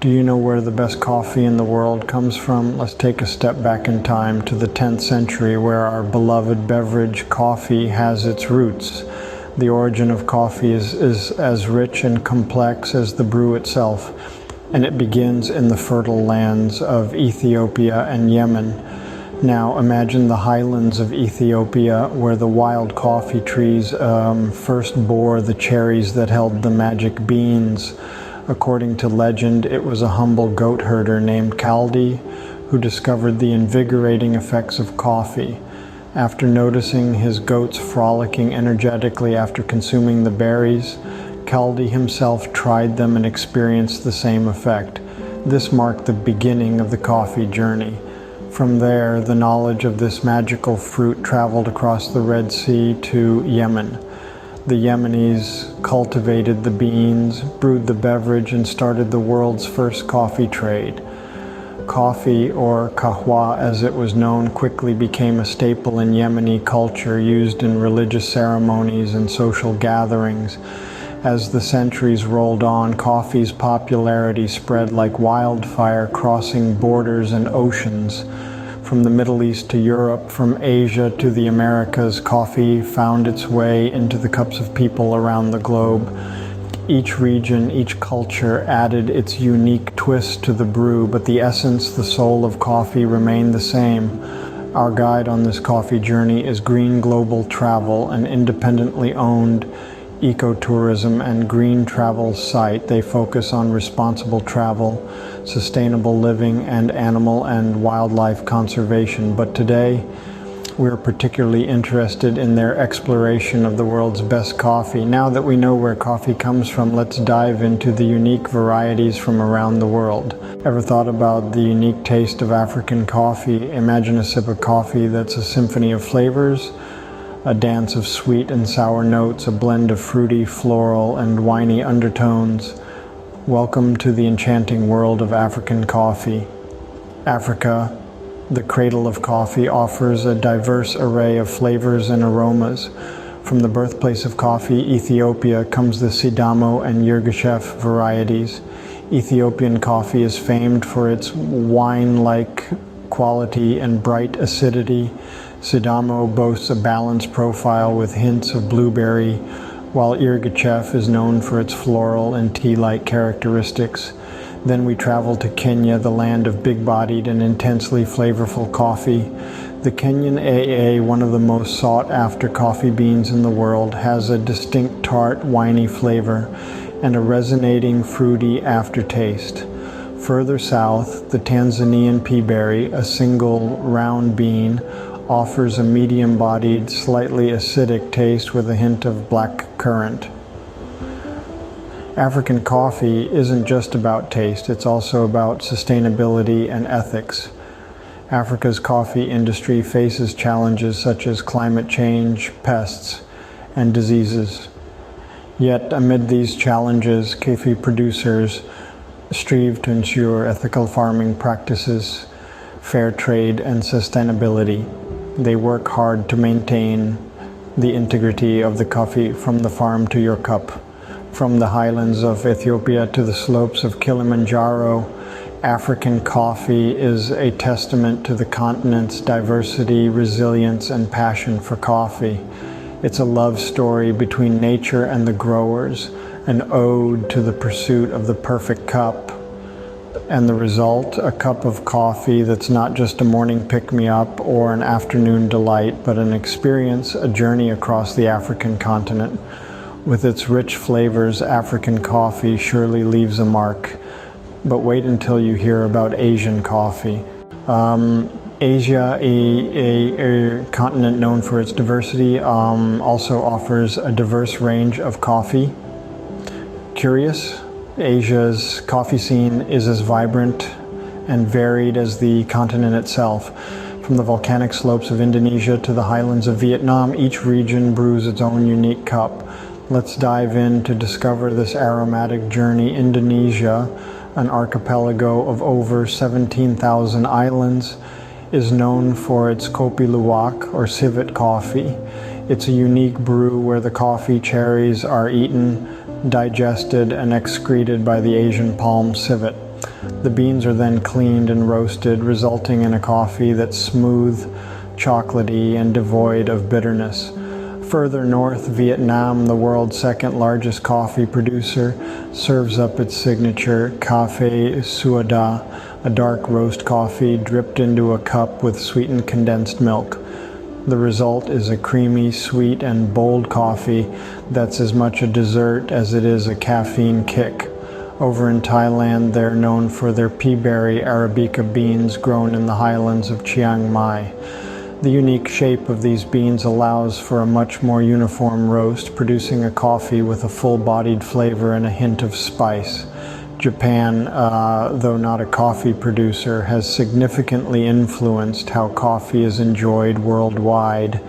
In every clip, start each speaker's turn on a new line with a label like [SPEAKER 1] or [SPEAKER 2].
[SPEAKER 1] Do you know where the best coffee in the world comes from? Let's take a step back in time to the 10th century, where our beloved beverage, coffee, has its roots. The origin of coffee is as rich and complex as the brew itself, and it begins in the fertile lands of Ethiopia and Yemen. Now imagine the highlands of Ethiopia, where the wild coffee trees first bore the cherries that held the magic beans. According to legend, it was a humble goat herder named Kaldi who discovered the invigorating effects of coffee. After noticing his goats frolicking energetically after consuming the berries, Kaldi himself tried them and experienced the same effect. This marked the beginning of the coffee journey. From there, the knowledge of this magical fruit traveled across the Red Sea to Yemen. The Yemenis cultivated the beans, brewed the beverage, and started the world's first coffee trade. Coffee, or kahwa as it was known, quickly became a staple in Yemeni culture, used in religious ceremonies and social gatherings. As the centuries rolled on, coffee's popularity spread like wildfire, crossing borders and oceans. From the Middle East to Europe, from Asia to the Americas, coffee found its way into the cups of people around the globe. Each region, each culture added its unique twist to the brew, but the essence, the soul of coffee remained the same. Our guide on this coffee journey is Green Global Travel, an independently owned ecotourism and green travel site. They focus on responsible travel, sustainable living, and animal and wildlife conservation. But today, we're particularly interested in their exploration of the world's best coffee. Now that we know where coffee comes from, let's dive into the unique varieties from around the world. Ever thought about the unique taste of African coffee? Imagine a sip of coffee that's a symphony of flavors, a dance of sweet and sour notes, a blend of fruity, floral, and winey undertones. Welcome to the enchanting world of African coffee. Africa, the cradle of coffee, offers a diverse array of flavors and aromas. From the birthplace of coffee, Ethiopia, comes the Sidamo and Yirgacheffe varieties. Ethiopian coffee is famed for its wine-like quality and bright acidity. Sidamo boasts a balanced profile with hints of blueberry, while Yirgacheffe is known for its floral and tea-like characteristics. Then we travel to Kenya, the land of big-bodied and intensely flavorful coffee. The Kenyan AA, one of the most sought-after coffee beans in the world, has a distinct tart, winey flavor and a resonating, fruity aftertaste. Further south, the Tanzanian peaberry, a single round bean, offers a medium-bodied, slightly acidic taste with a hint of black currant. African coffee isn't just about taste, it's also about sustainability and ethics. Africa's coffee industry faces challenges such as climate change, pests, and diseases. Yet, amid these challenges, coffee producers strive to ensure ethical farming practices, fair trade, and sustainability. They work hard to maintain the integrity of the coffee from the farm to your cup. From the highlands of Ethiopia to the slopes of Kilimanjaro, African coffee is a testament to the continent's diversity, resilience, and passion for coffee. It's a love story between nature and the growers, an ode to the pursuit of the perfect cup. And the result, a cup of coffee that's not just a morning pick-me-up or an afternoon delight, but an experience, a journey across the African continent. With its rich flavors, African coffee surely leaves a mark. But wait until you hear about Asian coffee. Asia, a continent known for its diversity, also offers a diverse range of coffee. Curious? Asia's coffee scene is as vibrant and varied as the continent itself. From the volcanic slopes of Indonesia to the highlands of Vietnam, each region brews its own unique cup. Let's dive in to discover this aromatic journey. Indonesia, an archipelago of over 17,000 islands, is known for its kopi luwak, or civet coffee. It's a unique brew where the coffee cherries are eaten, digested, and excreted by the Asian palm civet. The beans are then cleaned and roasted, resulting in a coffee that's smooth, chocolatey, and devoid of bitterness. Further north, Vietnam, the world's second largest coffee producer, serves up its signature caffeine-fueled, a dark roast coffee dripped into a cup with sweetened condensed milk. The result is a creamy, sweet, and bold coffee that's as much a dessert as it is a caffeine kick. Over in Thailand, they're known for their peaberry Arabica beans grown in the highlands of Chiang Mai. The unique shape of these beans allows for a much more uniform roast, producing a coffee with a full-bodied flavor and a hint of spice. Japan, though not a coffee producer, has significantly influenced how coffee is enjoyed worldwide.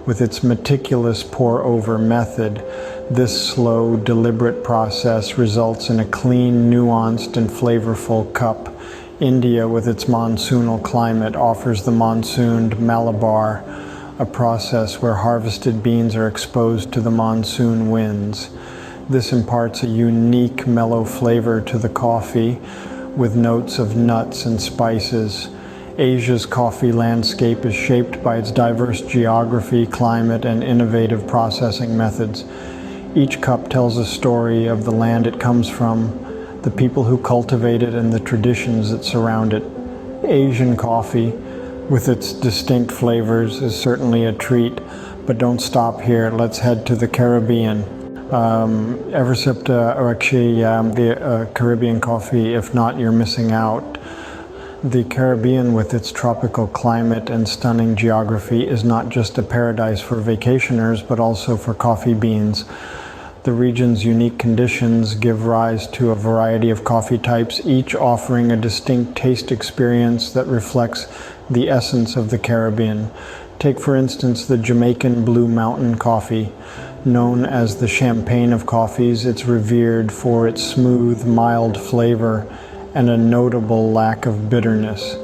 [SPEAKER 1] With its meticulous pour-over method, this slow, deliberate process results in a clean, nuanced, and flavorful cup. India, with its monsoonal climate, offers the monsooned Malabar, a process where harvested beans are exposed to the monsoon winds. This imparts a unique, mellow flavor to the coffee, with notes of nuts and spices. Asia's coffee landscape is shaped by its diverse geography, climate, and innovative processing methods. Each cup tells a story of the land it comes from, the people who cultivate it, and the traditions that surround it. Asian coffee, with its distinct flavors, is certainly a treat, but don't stop here. Let's head to the Caribbean. The Caribbean coffee, if not, you're missing out. The Caribbean, with its tropical climate and stunning geography, is not just a paradise for vacationers, but also for coffee beans. The region's unique conditions give rise to a variety of coffee types, each offering a distinct taste experience that reflects the essence of the Caribbean. Take, for instance, the Jamaican Blue Mountain coffee. Known as the champagne of coffees, it's revered for its smooth, mild flavor and a notable lack of bitterness.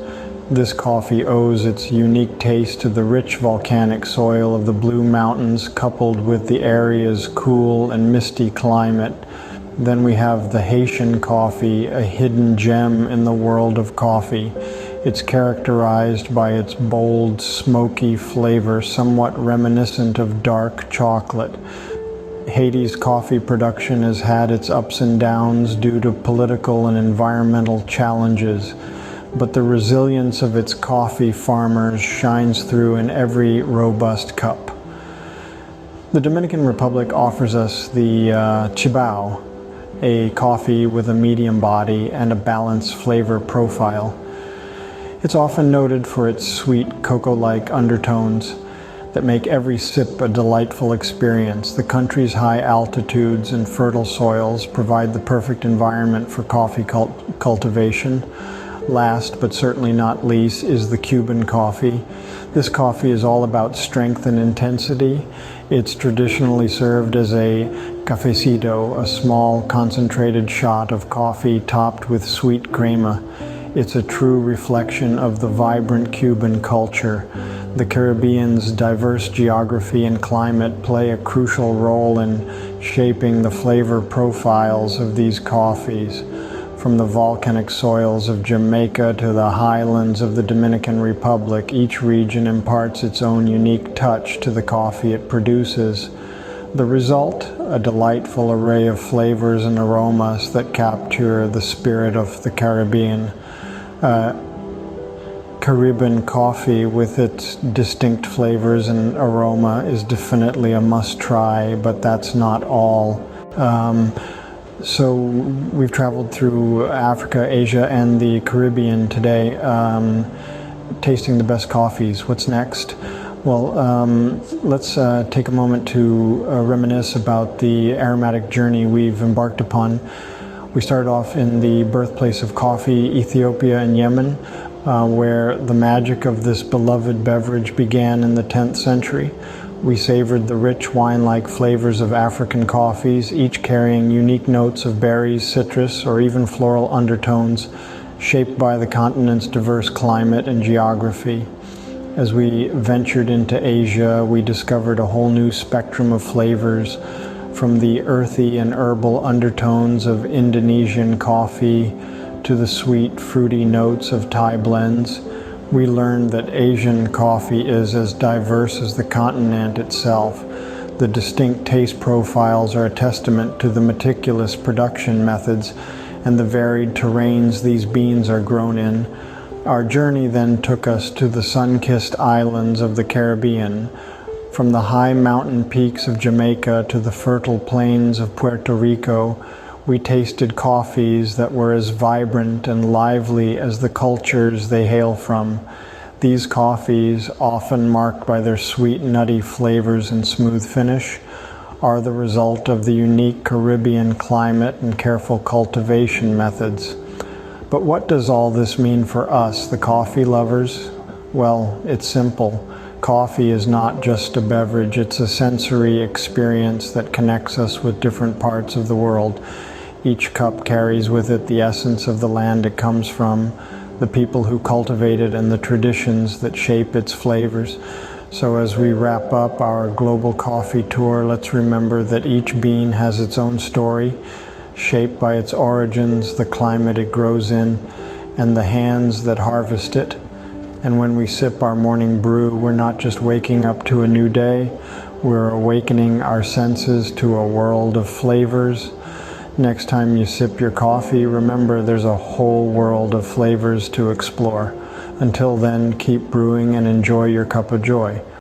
[SPEAKER 1] This coffee owes its unique taste to the rich volcanic soil of the Blue Mountains, coupled with the area's cool and misty climate. Then we have the Haitian coffee, a hidden gem in the world of coffee. It's characterized by its bold, smoky flavor, somewhat reminiscent of dark chocolate. Haiti's coffee production has had its ups and downs due to political and environmental challenges, but the resilience of its coffee farmers shines through in every robust cup. The Dominican Republic offers us the Chibao, a coffee with a medium body and a balanced flavor profile. It's often noted for its sweet, cocoa-like undertones that make every sip a delightful experience. The country's high altitudes and fertile soils provide the perfect environment for coffee cultivation. Last, but certainly not least, is the Cuban coffee. This coffee is all about strength and intensity. It's traditionally served as a cafecito, a small concentrated shot of coffee topped with sweet crema. It's a true reflection of the vibrant Cuban culture. The Caribbean's diverse geography and climate play a crucial role in shaping the flavor profiles of these coffees. From the volcanic soils of Jamaica to the highlands of the Dominican Republic, each region imparts its own unique touch to the coffee it produces. The result, a delightful array of flavors and aromas that capture the spirit of the Caribbean. Caribbean coffee, with its distinct flavors and aroma, is definitely a must-try, but that's not all. So we've traveled through Africa, Asia, and the Caribbean today, tasting the best coffees. What's next? Well, let's take a moment to reminisce about the aromatic journey we've embarked upon. We started off in the birthplace of coffee, Ethiopia and Yemen, where the magic of this beloved beverage began in the 10th century. We savored the rich wine-like flavors of African coffees, each carrying unique notes of berries, citrus, or even floral undertones, shaped by the continent's diverse climate and geography. As we ventured into Asia, we discovered a whole new spectrum of flavors, from the earthy and herbal undertones of Indonesian coffee to to the sweet, fruity notes of Thai blends, we learned that Asian coffee is as diverse as the continent itself. The distinct taste profiles are a testament to the meticulous production methods and the varied terrains these beans are grown in. Our journey then took us to the sun-kissed islands of the Caribbean. From the high mountain peaks of Jamaica to the fertile plains of Puerto Rico, we tasted coffees that were as vibrant and lively as the cultures they hail from. These coffees, often marked by their sweet, nutty flavors and smooth finish, are the result of the unique Caribbean climate and careful cultivation methods. But what does all this mean for us, the coffee lovers? Well, it's simple. Coffee is not just a beverage, it's a sensory experience that connects us with different parts of the world. Each cup carries with it the essence of the land it comes from, the people who cultivate it, and the traditions that shape its flavors. So as we wrap up our global coffee tour, let's remember that each bean has its own story, shaped by its origins, the climate it grows in, and the hands that harvest it. And when we sip our morning brew, we're not just waking up to a new day, we're awakening our senses to a world of flavors. Next time you sip your coffee, remember there's a whole world of flavors to explore. Until then, keep brewing and enjoy your cup of joy.